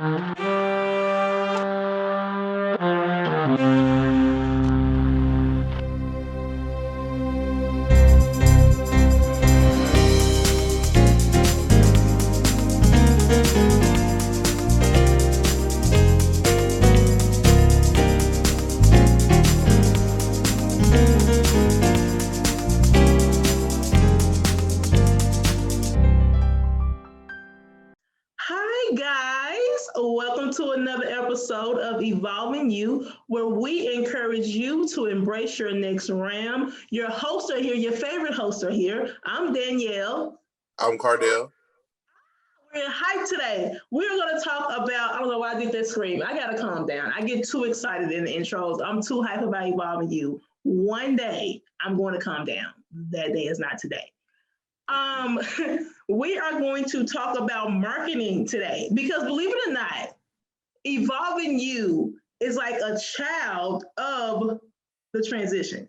Hi, guys. Welcome to another episode of Evolving You, where we encourage you to embrace your next ram. Your hosts are here, your favorite hosts are here. I'm Danielle. I'm Cardell. We're in hype today. We're going to talk about, I don't know why I did that scream. I got to calm down. I get too excited in the intros. I'm too hype about Evolving You. One day, I'm going to calm down. That day is not today. We are going to talk about marketing today because believe it or not, Evolving You is like a child of the transition,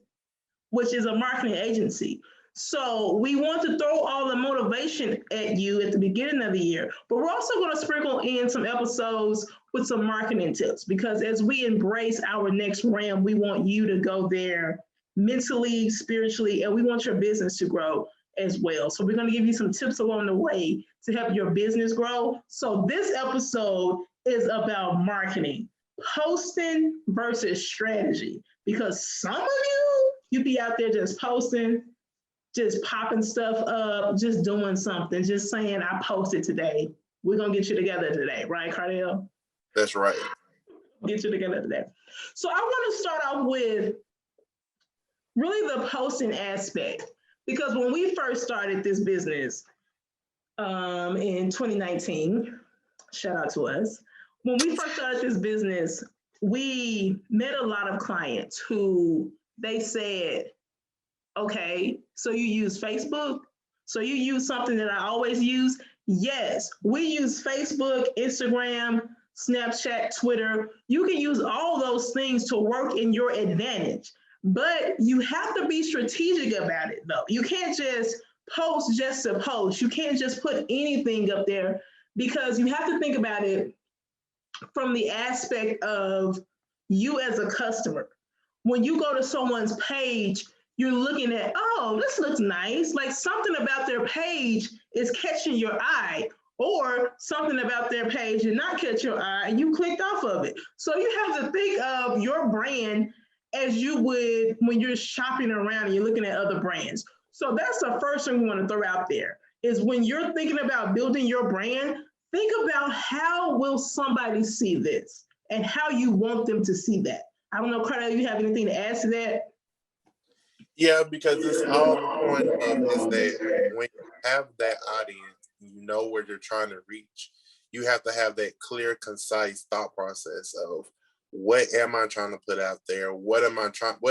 which is a marketing agency. So we want to throw all the motivation at you at the beginning of the year, but we're also going to sprinkle in some episodes with some marketing tips because as we embrace our next ram, we want you to go there mentally, spiritually, and we want your business to grow as well. So we're going to give you some tips along the way to help your business grow. So this episode is about marketing, posting versus strategy, because some of you be out there just posting, just popping stuff up, just doing something, just saying, I posted today. We're going to get you together today. Right, Cardell? That's right. Get you together today. So I want to start off with really the posting aspect. Because when we first started this business in 2019, shout out to us. When we first started this business, we met a lot of clients who they said, okay, so you use Facebook? So you use something that I always use? Yes, we use Facebook, Instagram, Snapchat, Twitter. You can use all those things to work in your advantage. But you have to be strategic about it, though. You can't just post just to post. You can't just put anything up there because you have to think about it from the aspect of you as a customer. When you go to someone's page, you're looking at, oh, this looks nice. Like something about their page is catching your eye, or something about their page did not catch your eye and you clicked off of it. So you have to think of your brand as you would when you're shopping around and you're looking at other brands. So that's the first thing we want to throw out there is when you're thinking about building your brand, think about how will somebody see this and how you want them to see that. I don't know, Carla, you have anything to add to that? Yeah, because it's all the point of is that when you have that audience, you know where you're trying to reach. You have to have that clear, concise thought process of what am I trying to put out there? What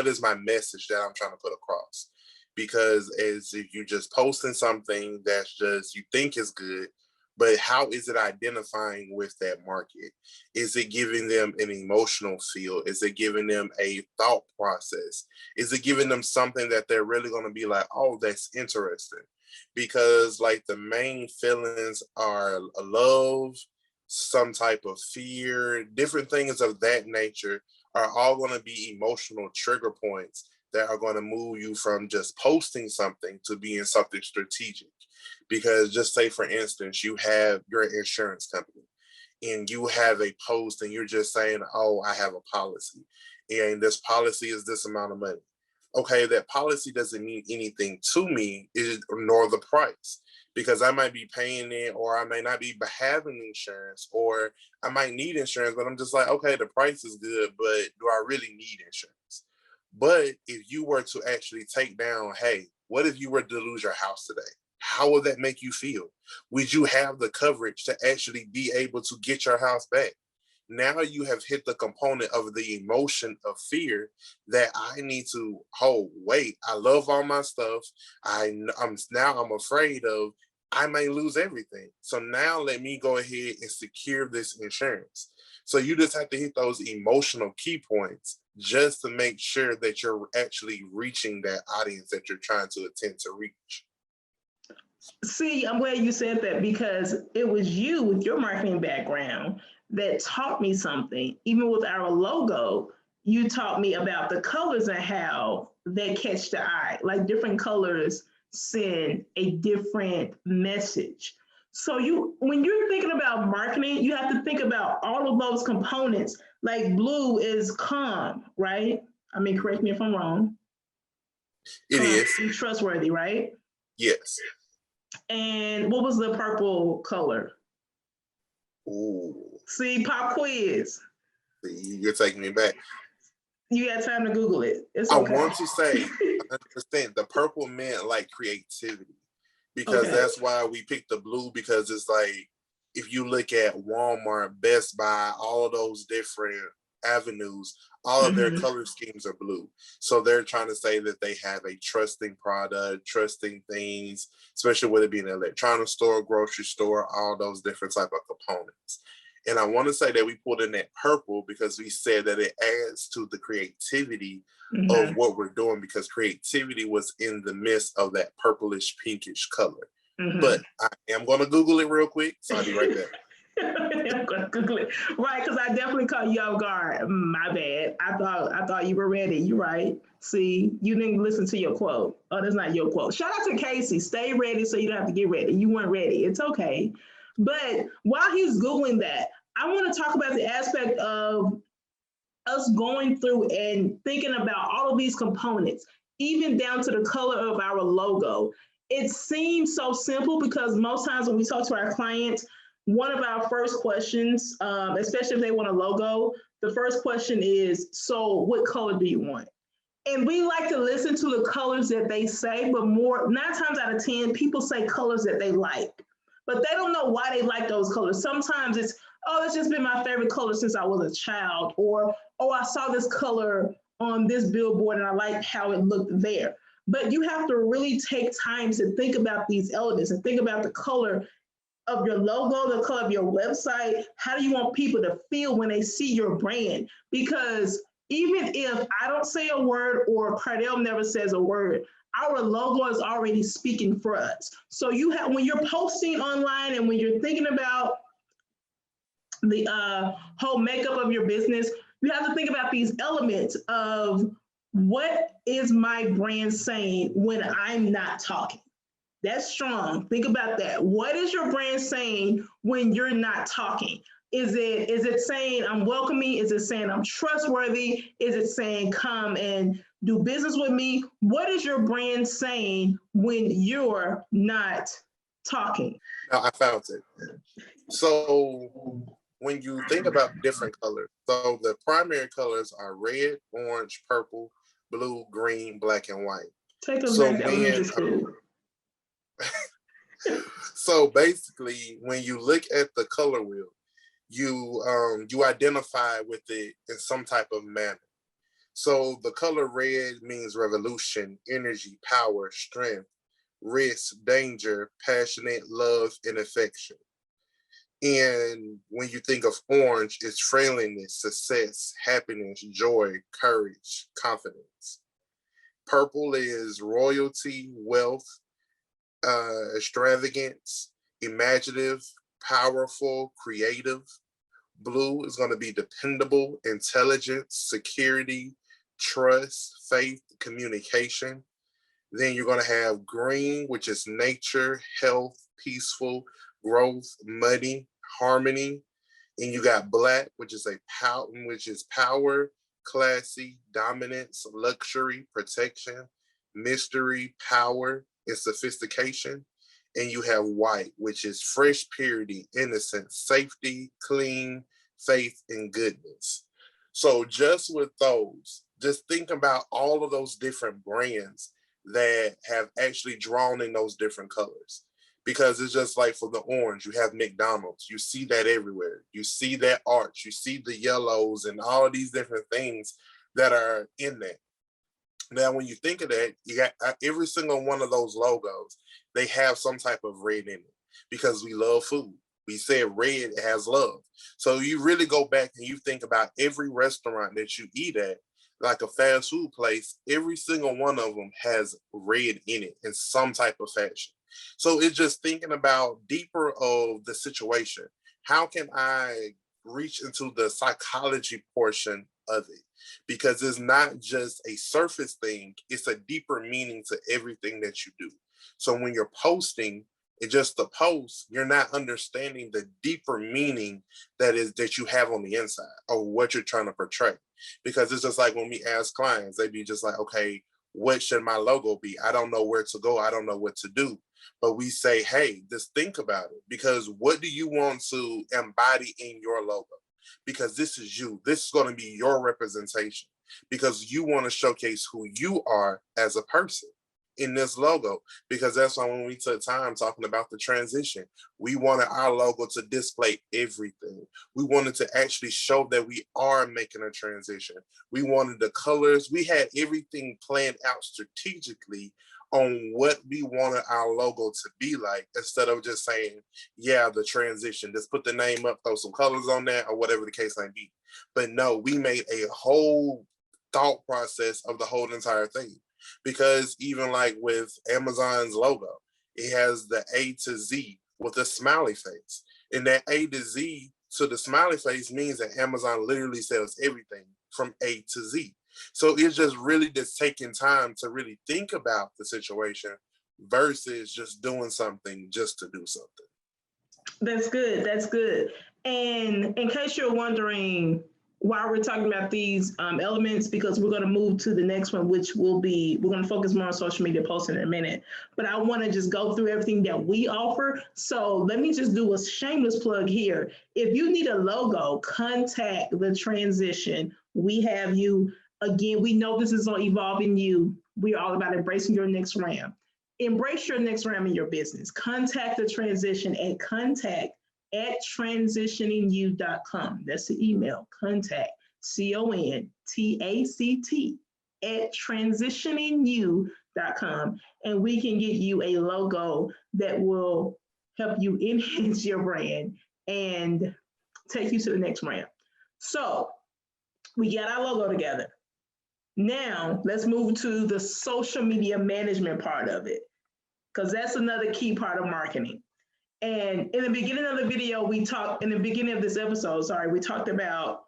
is my message that I'm trying to put across? Because as if you're just posting something that's just you think is good, but how is it identifying with that market? Is it giving them an emotional feel? Is it giving them a thought process? Is it giving them something that they're really going to be like, oh, that's interesting? Because like the main feelings are love, some type of fear, different things of that nature are all going to be emotional trigger points that are going to move you from just posting something to being something strategic. Because just say, for instance, you have your insurance company and you have a post and you're just saying, oh, I have a policy and this policy is this amount of money. Okay, that policy doesn't mean anything to me, nor the price, because I might be paying it or I may not be having insurance or I might need insurance, but I'm just like, okay, the price is good, but do I really need insurance? But if you were to actually take down, hey, what if you were to lose your house today? How would that make you feel? Would you have the coverage to actually be able to get your house back? Now you have hit the component of the emotion of fear that I need to hold. Wait, I love all my stuff. I'm afraid of I may lose everything. So now let me go ahead and secure this insurance. So you just have to hit those emotional key points just to make sure that you're actually reaching that audience that you're trying to attempt to reach. See, I'm glad you said that because it was you with your marketing background that taught me something. Even with our logo, you taught me about the colors and how they catch the eye. Like different colors send a different message. So when you're thinking about marketing, you have to think about all of those components. Like blue is calm, right? I mean, correct me if I'm wrong. It Calm is. and trustworthy, right? Yes. And what was the purple color? Ooh. See, pop quiz. You're taking me back. You had time to Google it. It's I okay. want to say 100% the purple meant like creativity because Okay. that's why we picked the blue because it's like if you look at Walmart, Best Buy, all of those different avenues, all of their Mhm. color schemes are blue. So they're trying to say that they have a trusting product, trusting things, especially with it being an electronic store, grocery store, all those different type of components. And I want to say that we pulled in that purple because we said that it adds to the creativity of Mhm. what we're doing because creativity was in the midst of that purplish pinkish color. Mhm. But I am going to Google it real quick, so I'll be right back. I'm gonna Google it. Right, because I definitely caught you off guard. My bad. I thought you were ready. You're right. See, you didn't listen to your quote. Oh, that's not your quote. Shout out to Casey. Stay ready so you don't have to get ready. You weren't ready. It's okay. But while he's Googling that, I want to talk about the aspect of us going through and thinking about all of these components, even down to the color of our logo. It seems so simple because most times when we talk to our clients, one of our first questions, especially if they want a logo, the first question is, so what color do you want? And we like to listen to the colors that they say, but more 9 times out of 10, people say colors that they like, but they don't know why they like those colors. Sometimes it's, oh, it's just been my favorite color since I was a child, or oh, I saw this color on this billboard and I liked how it looked there. But you have to really take time to think about these elements and think about the color of your logo, the color of your website. How do you want people to feel when they see your brand? Because even if I don't say a word or Cardell never says a word, our logo is already speaking for us. So you have, when you're posting online and when you're thinking about the whole makeup of your business, you have to think about these elements of what is my brand saying when I'm not talking. That's strong. Think about that. What is your brand saying when you're not talking? Is it saying I'm welcoming? Is it saying I'm trustworthy? Is it saying come and do business with me? What is your brand saying when you're not talking? Now I found it. So when you think about different colors, so the primary colors are red, orange, purple, blue, green, black, and white. Take us So back to elementary when school. so basically when you look at the color wheel, you identify with it in some type of manner. So the color red means revolution, energy, power, strength, risk, danger, passionate, love, and affection. And when you think of orange, it's friendliness, success, happiness, joy, courage, confidence. Purple is royalty, wealth, extravagance, imaginative, powerful, creative. Blue is going to be dependable, intelligence, security, trust, faith, communication. Then you're going to have green, which is nature, health, peaceful, growth, money, harmony. And you got black, which is power, classy, dominance, luxury, protection, mystery, power, and sophistication. And you have white, which is fresh purity, innocence, safety, clean, faith, and goodness. So just with those, just think about all of those different brands that have actually drawn in those different colors. Because it's just like for the orange, you have McDonald's. You see that everywhere. You see that arch. You see the yellows and all of these different things that are in there. Now, when you think of that, you got every single one of those logos, they have some type of red in it because we love food. We said red has love. So you really go back and you think about every restaurant that you eat at, like a fast food place, every single one of them has red in it in some type of fashion. So it's just thinking about deeper of the situation. How can I reach into the psychology portion of it? Because it's not just a surface thing, it's a deeper meaning to everything that you do. So when you're posting, it's just the post, you're not understanding the deeper meaning that you have on the inside or what you're trying to portray. Because it's just like when we ask clients, they be just like, okay, what should my logo be? I don't know where to go. I don't know what to do. But we say, hey, just think about it. Because what do you want to embody in your logo? Because this is you. This is going to be your representation. Because you want to showcase who you are as a person in this logo. Because that's why when we took time talking about the transition, we wanted our logo to display everything. We wanted to actually show that we are making a transition. We wanted the colors. We had everything planned out strategically on what we wanted our logo to be like, instead of just saying, yeah, the transition, just put the name up, throw some colors on that, or whatever the case may be. But no, we made a whole thought process of the whole entire thing. Because even like with Amazon's logo, it has the A to Z with a smiley face. And that A to Z to the smiley face means that Amazon literally sells everything from A to Z. So it's just really just taking time to really think about the situation versus just doing something just to do something. That's good. That's good. And in case you're wondering why we're talking about these elements, because we're going to move to the next one, which will be, we're going to focus more on social media posting in a minute. But I want to just go through everything that we offer. So let me just do a shameless plug here. If you need a logo, contact The Transition. We have you. Again, we know this is on Evolving You. We're all about embracing your next RAM. Embrace your next RAM in your business. Contact The Transition at contact@transitioningyou.com. That's the email, contact, CONTACT, @transitioningyou.com. And we can get you a logo that will help you enhance your brand and take you to the next RAM. So we got our logo together. Now let's move to the social media management part of it, because that's another key part of marketing. And in the beginning of the video, in the beginning of this episode, we talked about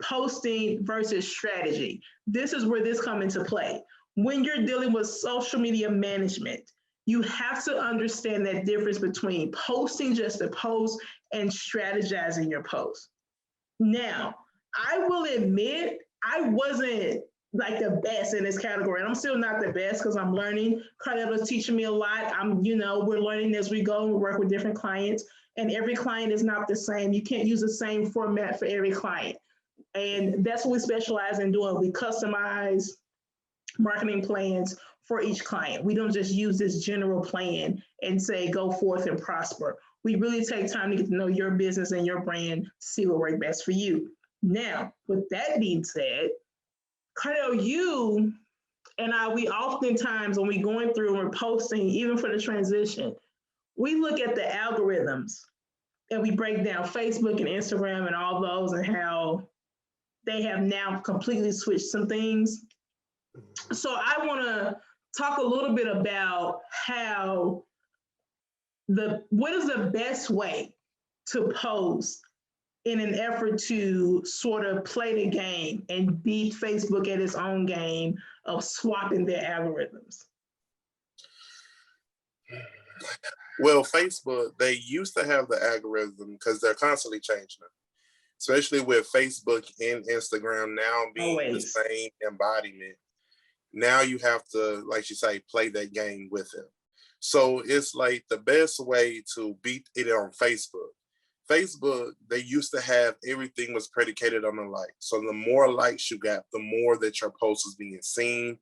posting versus strategy. This is where this comes into play. When you're dealing with social media management, you have to understand that difference between posting just a post and strategizing your post. Now, I will admit, I wasn't like the best in this category. And I'm still not the best because I'm learning. Carletta's teaching me a lot. We're learning as we go and we work with different clients, and every client is not the same. You can't use the same format for every client. And that's what we specialize in doing. We customize marketing plans for each client. We don't just use this general plan and say, go forth and prosper. We really take time to get to know your business and your brand, see what works best for you. Now, with that being said, Cardell, you and I, we oftentimes, when we're going through and we're posting, even for the transition, we look at the algorithms and we break down Facebook and Instagram and all those and how they have now completely switched some things. So I want to talk a little bit about what is the best way to post in an effort to sort of play the game and beat Facebook at its own game of swapping their algorithms. Well, Facebook, they used to have the algorithm because they're constantly changing them, especially with Facebook and Instagram now being the same embodiment. Now you have to, like you say, play that game with them. So it's like the best way to beat it on Facebook. Facebook, they used to have everything was predicated on the like. So the more likes you got, the more that your post is being seen.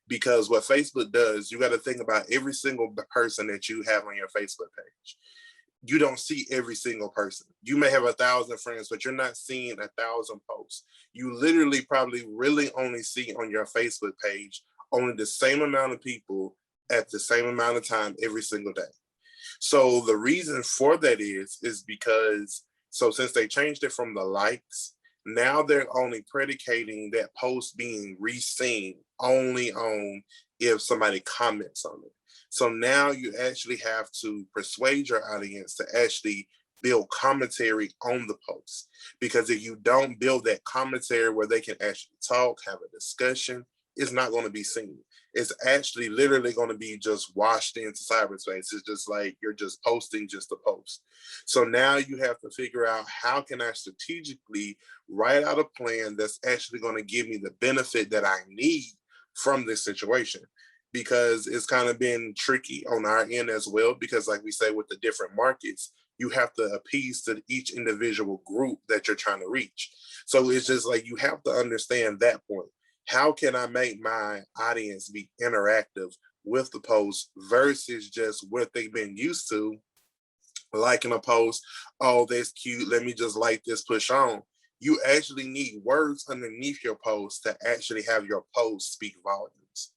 Because what Facebook does, you got to think about every single person that you have on your Facebook page. You don't see every single person. You may have 1,000 friends, but you're not seeing 1,000 posts. You literally probably really only see on your Facebook page only the same amount of people at the same amount of time every single day. So the reason for that is because, so since they changed it from the likes, now they're only predicating that post being re-seen only on if somebody comments on it. So now you actually have to persuade your audience to actually build commentary on the post. Because if you don't build that commentary where they can actually talk, have a discussion, it's not going to be seen. It's actually literally going to be just washed into cyberspace. It's just like you're just posting just to post. So now you have to figure out, how can I strategically write out a plan that's actually going to give me the benefit that I need from this situation? Because it's kind of been tricky on our end as well, because like we say, with the different markets, you have to appease to each individual group that you're trying to reach. So it's just like, you have to understand that point. How can I make my audience be interactive with the post versus just what they've been used to, liking a post, oh, that's cute, let me just like this, push on. You actually need words underneath your post to actually have your post speak volumes.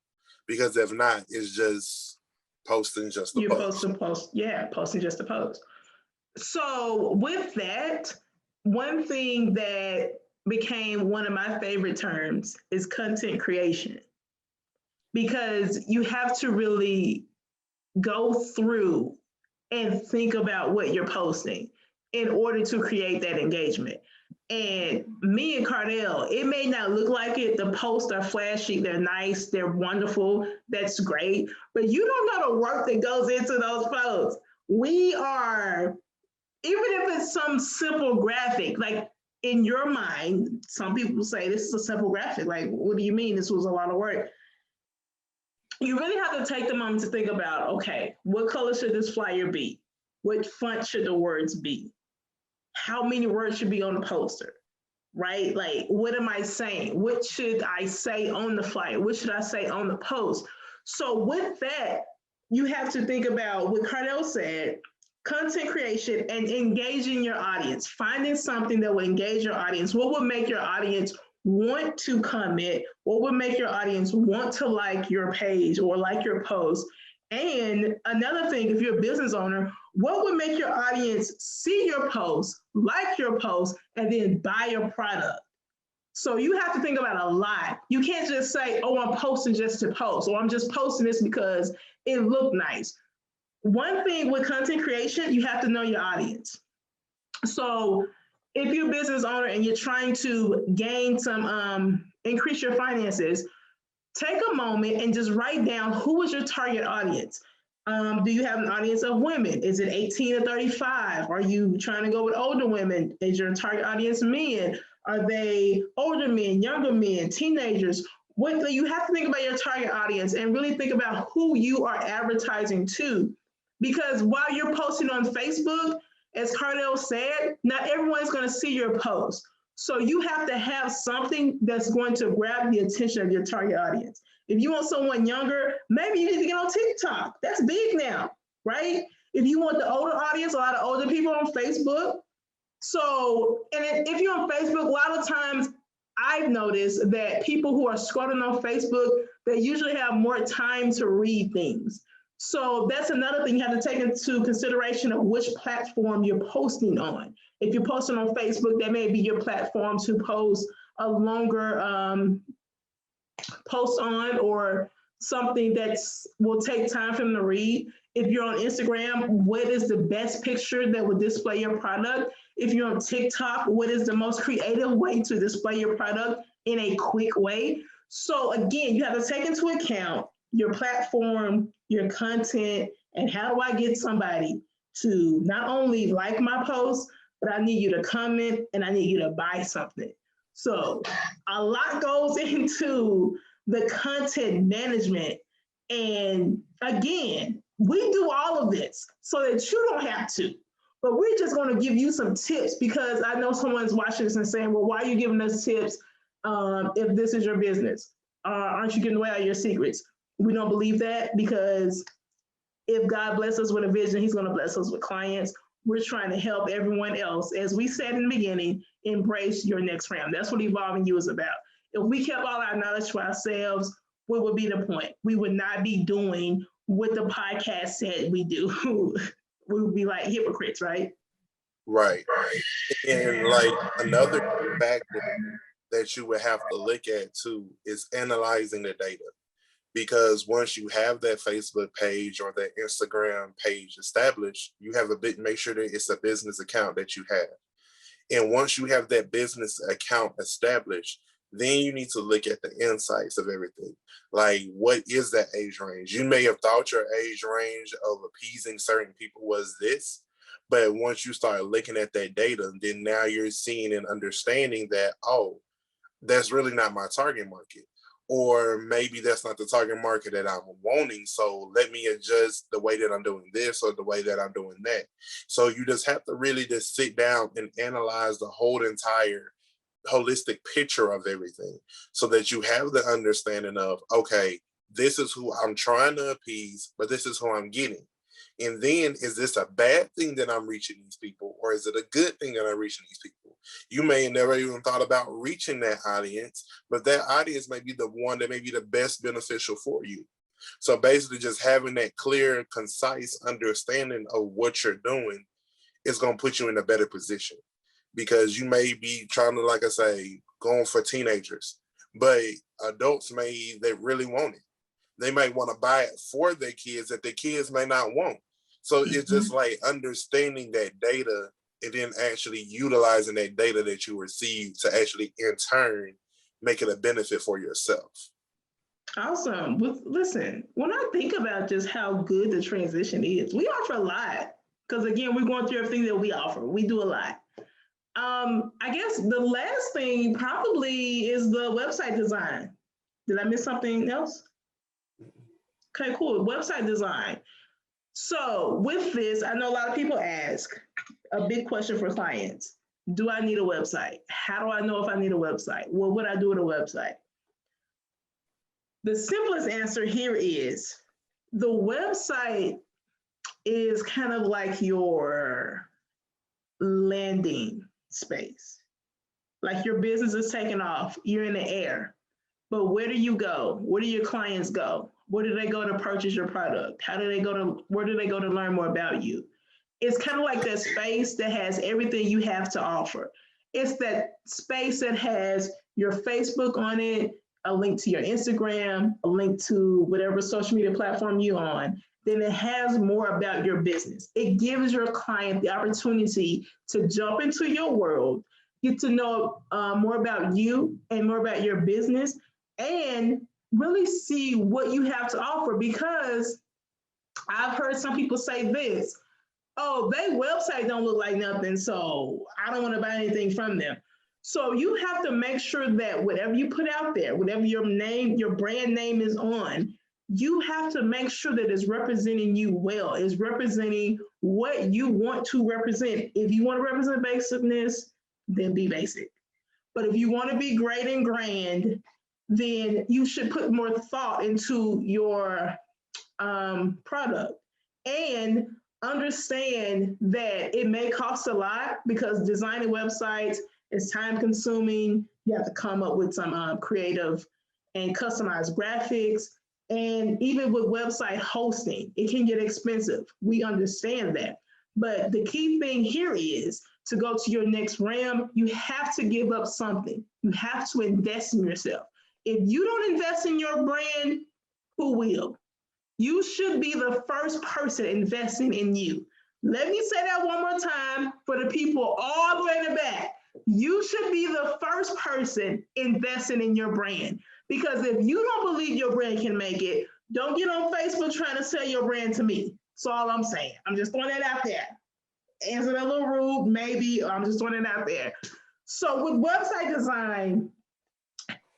Because if not, it's just posting just a You post. post to post, yeah, posting just to post. So with that, one thing that became one of my favorite terms is content creation, because you have to really go through and think about what you're posting in order to create that engagement. And me and Cardell, it may not look like it. The posts are flashy, they're nice, they're wonderful, that's great. But you don't know the work that goes into those posts. We are, even if it's some simple graphic, like in your mind, some people say this is a simple graphic. Like, what do you mean this was a lot of work? You really have to take the moment to think about, okay, what color should this flyer be? What font should the words be? How many words should be on the poster, right? Like, what am I saying? What should I say on the flyer? What should I say on the post? So with that, you have to think about what Cardell said, content creation and engaging your audience, finding something that will engage your audience. What would make your audience want to comment? What would make your audience want to like your page or like your post? And another thing, if you're a business owner, what would make your audience see your post, like your post, and then buy your product? So you have to think about a lot. You can't just say, oh, I'm posting just to post, or I'm just posting this because it looked nice. One thing with content creation, you have to know your audience. So if you're a business owner and you're trying to gain some, increase your finances, take a moment and just write down, who is your target audience? Do you have an audience of women? Is it 18 to 35? Are you trying to go with older women? Is your target audience men? Are they older men, younger men, teenagers? What you have to think about your target audience and really think about who you are advertising to. Because while you're posting on Facebook, as Cardell said, not everyone's going to see your post. So you have to have something that's going to grab the attention of your target audience. If you want someone younger, maybe you need to get on TikTok. That's big now, right? If you want the older audience, a lot of older people on Facebook. So, and if you're on Facebook, a lot of times I've noticed that people who are scrolling on Facebook, they usually have more time to read things. So that's another thing you have to take into consideration of which platform you're posting on. If you're posting on Facebook, that may be your platform to post a longer post on, or something that will take time for them to read. If you're on Instagram, what is the best picture that would display your product? If you're on TikTok, what is the most creative way to display your product in a quick way? So again, you have to take into account your platform, your content, and how do I get somebody to not only like my post, but I need you to comment and I need you to buy something. So a lot goes into the content management. And again, we do all of this so that you don't have to. But we're just going to give you some tips, because I know someone's watching this and saying, well, why are you giving us tips if this is your business? Aren't you giving away all your secrets? We don't believe that, because if God bless us with a vision, he's going to bless us with clients. We're trying to help everyone else, as we said in the beginning, embrace your next round. That's what Evolving You is about. If we kept all our knowledge to ourselves, what would be the point? We would not be doing what the podcast said we do. We would be like hypocrites, right? Right. And like another factor that you would have to look at too is analyzing the data. because once you have that Facebook page or that Instagram page established, you have make sure that it's a business account that you have. And once you have that business account established, then you need to look at the insights of everything. Like, what is that age range? You may have thought your age range of appeasing certain people was this, but once you start looking at that data, then now you're seeing and understanding that, oh, that's really not my target market. Or maybe that's not the target market that I'm wanting. So let me adjust the way that I'm doing this or the way that I'm doing that. So you just have to really just sit down and analyze the whole entire holistic picture of everything so that you have the understanding of, okay, this is who I'm trying to appease, but this is who I'm getting. And then, is this a bad thing that I'm reaching these people, or is it a good thing that I'm reaching these people? You may have never even thought about reaching that audience, but that audience may be the one that may be the best beneficial for you. So basically, just having that clear, concise understanding of what you're doing is going to put you in a better position, because you may be trying to, like I say, going for teenagers, but adults they really want it. They might want to buy it for their kids that their kids may not want. So it's just like understanding that data and then actually utilizing that data that you receive to actually in turn make it a benefit for yourself. Awesome. Listen, when I think about just how good the transition is, we offer a lot. Because again, we're going through everything that we offer. We do a lot. I guess the last thing probably is the website design. Did I miss something else? Okay, cool. Website design. So with this, I know a lot of people ask a big question for clients. Do I need a website? How do I know if I need a website? What would I do with a website? The simplest answer here is the website is kind of like your landing space. Like your business is taking off, you're in the air. But where do you go? Where do your clients go? Where do they go to purchase your product? Where do they go to learn more about you? It's kind of like that space that has everything you have to offer. It's that space that has your Facebook on it, a link to your Instagram, a link to whatever social media platform you're on. Then it has more about your business. It gives your client the opportunity to jump into your world, get to know more about you and more about your business, and really see what you have to offer. Because I've heard some people say this, oh, their website don't look like nothing, so I don't want to buy anything from them. So you have to make sure that whatever you put out there, whatever your brand name is on, you have to make sure that it's representing you well, is representing what you want to represent. If you want to represent basicness, then be basic. But if you want to be great and grand, then you should put more thought into your product and understand that it may cost a lot, because designing websites is time consuming. You have to come up with some creative and customized graphics. And even with website hosting, it can get expensive. We understand that. But the key thing here is to go to your next realm, you have to give up something. You have to invest in yourself. If you don't invest in your brand, who will? You should be the first person investing in you. Let me say that one more time for the people all the way in the back. You should be the first person investing in your brand. Because if you don't believe your brand can make it, don't get on Facebook trying to sell your brand to me. That's all I'm saying. I'm just throwing that out there. Answer a little rude, maybe. I'm just throwing it out there. So with website design,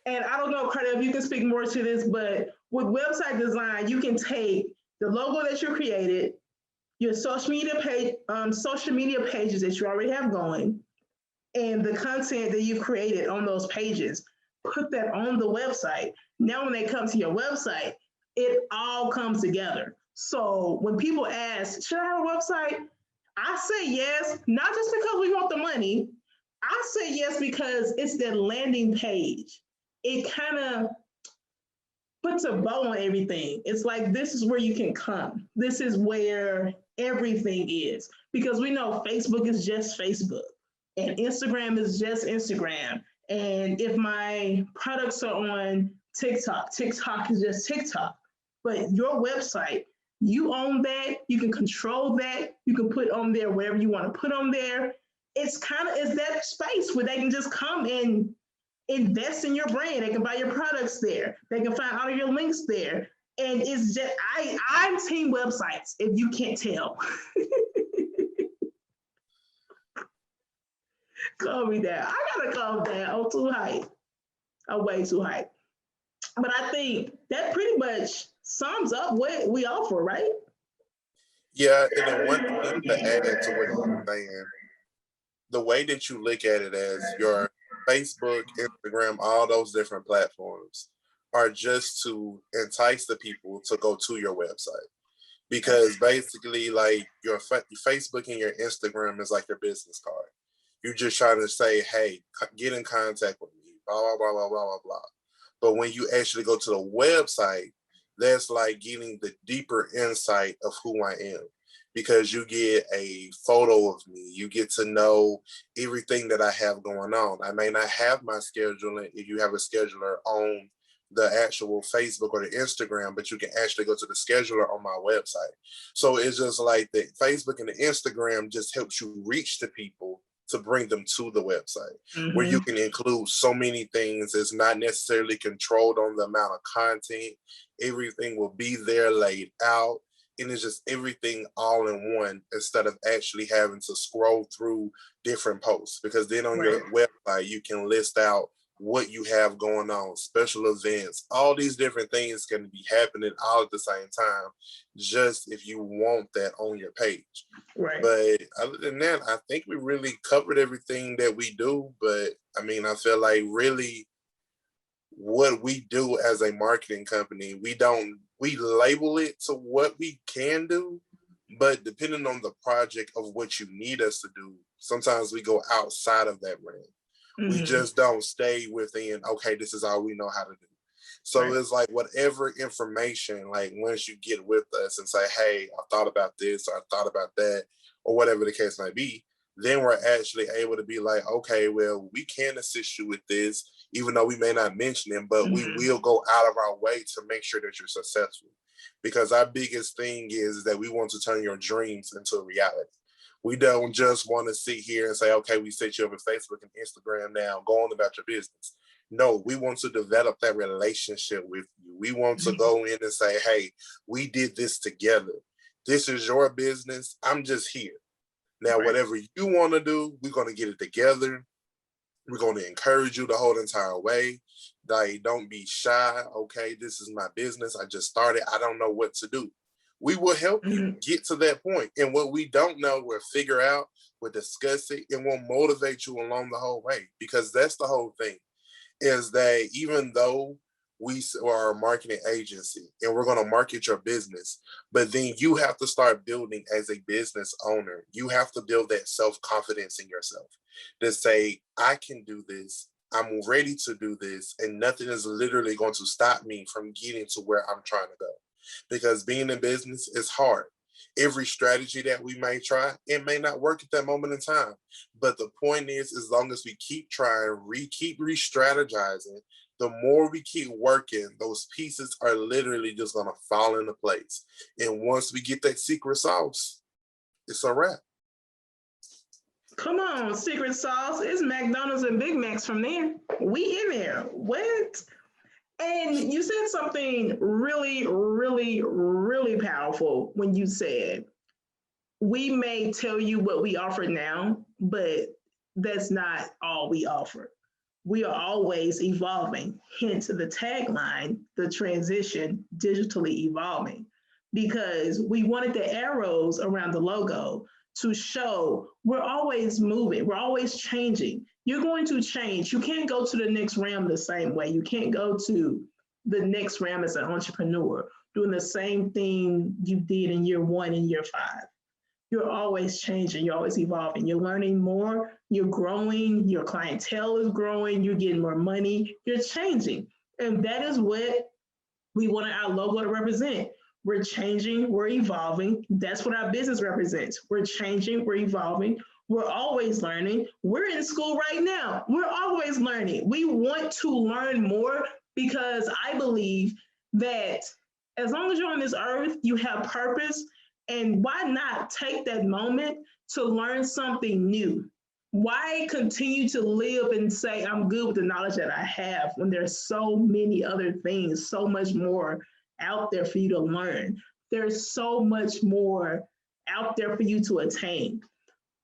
and I don't know, Carter, if you can speak more to this, but with website design, you can take the logo that you created, your social media pages that you already have going, and the content that you created on those pages, put that on the website. Now, when they come to your website, it all comes together. So when people ask, should I have a website? I say yes, not just because we want the money. I say yes because it's that landing page. It kind of puts a bow on everything. It's like, this is where you can come. This is where everything is. Because we know Facebook is just Facebook and Instagram is just Instagram. And if my products are on TikTok is just TikTok. But your website, you own that. You can control that. You can put on there wherever you want to put on there. It's that space where they can just come and invest in your brand. They can buy your products there. They can find all of your links there. And it's just I'm team websites, if you can't tell. Calm me down. I gotta calm down. I'm too hype. I'm way too hype. But I think that pretty much sums up what we offer, right? Yeah, and then one thing to add to what you're saying, the way that you look at it as your Facebook, Instagram, all those different platforms are just to entice the people to go to your website. Because basically, like your Facebook and your Instagram is like your business card. You're just trying to say, hey, get in contact with me, blah, blah, blah, blah, blah, blah, blah. But when you actually go to the website, that's like getting the deeper insight of who I am, because you get a photo of me. You get to know everything that I have going on. I may not have my scheduling if you have a scheduler on the actual Facebook or the Instagram, but you can actually go to the scheduler on my website. So it's just like the Facebook and the Instagram just helps you reach the people to bring them to the website, where you can include so many things. It's not necessarily controlled on the amount of content. Everything will be there laid out, and it's just everything all in one, instead of actually having to scroll through different posts. Because then on your website, you can list out what you have going on, special events, all these different things can be happening all at the same time, just if you want that on your page. Right. But other than that, I think we really covered everything that we do. But I mean, I feel like really what we do as a marketing company, we label it to what we can do, but depending on the project of what you need us to do, sometimes we go outside of that realm. We just don't stay within, okay, this is all we know how to do. So it's like whatever information, like once you get with us and say, hey, I thought about this, or I thought about that, or whatever the case might be, then we're actually able to be like, okay, well, we can assist you with this, even though we may not mention them, but we will go out of our way to make sure that you're successful. Because our biggest thing is that we want to turn your dreams into a reality. We don't just want to sit here and say, okay, we set you up with Facebook and Instagram now, go on about your business. No, we want to develop that relationship with you. We want to go in and say, hey, we did this together. This is your business. I'm just here. Now, whatever you want to do, we're going to get it together. We're going to encourage you the whole entire way. Like, don't be shy. Okay, this is my business. I just started. I don't know what to do. We will help you get to that point. And what we don't know, we'll figure out, we'll discuss it, and we'll motivate you along the whole way. Because that's the whole thing, is that even though we are a marketing agency and we're going to market your business, but then you have to start building as a business owner. You have to build that self-confidence in yourself to say, I can do this. I'm ready to do this. And nothing is literally going to stop me from getting to where I'm trying to go. Because being in business is hard. Every strategy that we may try, it may not work at that moment in time. But the point is, as long as we keep trying, keep re-strategizing, the more we keep working, those pieces are literally just going to fall into place. And once we get that secret sauce, it's a wrap. Come on, secret sauce. It's McDonald's and Big Macs from there. We in there. What? And you said something really, really, really powerful when you said, we may tell you what we offer now, but that's not all we offer. We are always evolving. Hence the tagline, the transition, digitally evolving, because we wanted the arrows around the logo to show we're always moving, we're always changing. You're going to change. You can't go to the next realm the same way. You can't go to the next realm as an entrepreneur doing the same thing you did in year 1 and year 5. You're always changing, you're always evolving. You're learning more, you're growing, your clientele is growing, you're getting more money, you're changing. And that is what we want our logo to represent. We're changing, we're evolving. That's what our business represents. We're changing, we're evolving. We're always learning. We're in school right now. We're always learning. We want to learn more because I believe that as long as you're on this earth, you have purpose. And why not take that moment to learn something new? Why continue to live and say, I'm good with the knowledge that I have when there's so many other things, so much more out there for you to learn? There's so much more out there for you to attain.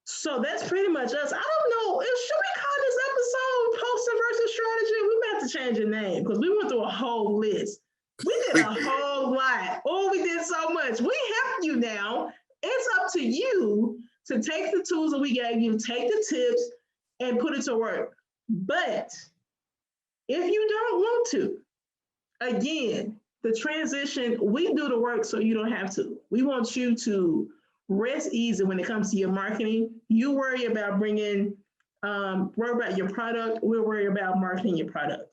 So that's pretty much us. I don't know. Should we call this episode Posting versus Strategy? We might have to change the name because we went through a whole list. We did a whole lot. Oh, we did so much. We helped you now. It's up to you to take the tools that we gave you, take the tips, and put it to work. But if you don't want to, again, the transition, we do the work so you don't have to. We want you to rest easy when it comes to your marketing. You worry about worry about your product. We'll worry about marketing your product.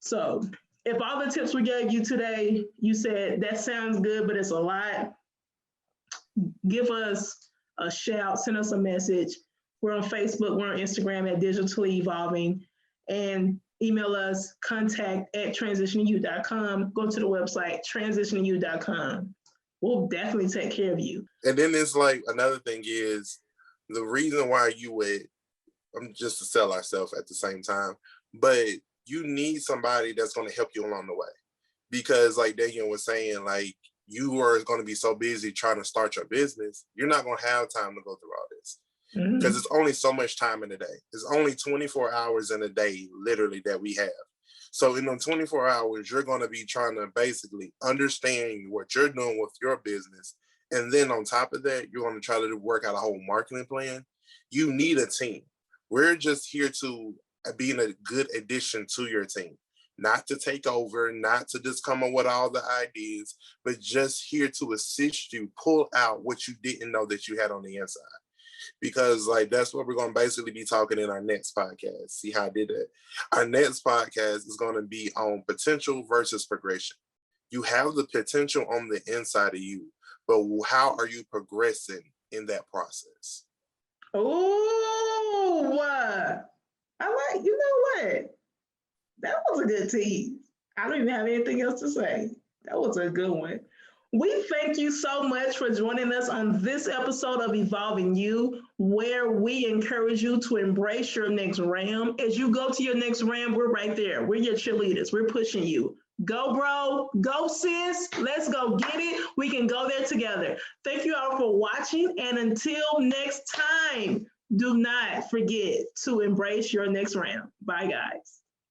So if all the tips we gave you today, you said that sounds good, but it's a lot, give us a shout, send us a message. We're on Facebook, we're on Instagram at Digitally Evolving, and email us contact@transitioningyou.com. Go to the website, transitioningyou.com. We'll definitely take care of you. And then it's like another thing is the reason why you would, just to sell ourselves at the same time, but you need somebody that's going to help you along the way. Because like Daniel was saying, like you are going to be so busy trying to start your business, you're not going to have time to go through all this. Because it's only so much time in a day. It's only 24 hours in a day, literally, that we have. So in those 24 hours, you're going to be trying to basically understand what you're doing with your business. And then on top of that, you're going to try to work out a whole marketing plan. You need a team. We're just here to be a good addition to your team. Not to take over, not to just come up with all the ideas, but just here to assist you pull out what you didn't know that you had on the inside. Because like that's what we're going to basically be talking in our next podcast. See how I did that? Our next podcast is going to be on potential versus progression. You have the potential on the inside of you, but how are you progressing in that process? Oh, I like, you know what? That was a good tease. I don't even have anything else to say. That was a good one. We thank you so much for joining us on this episode of Evolving You, where we encourage you to embrace your next ram. As you go to your next ram, we're right there. We're your cheerleaders. We're pushing you. Go, bro. Go, sis. Let's go get it. We can go there together. Thank you all for watching. And until next time, do not forget to embrace your next ram. Bye, guys.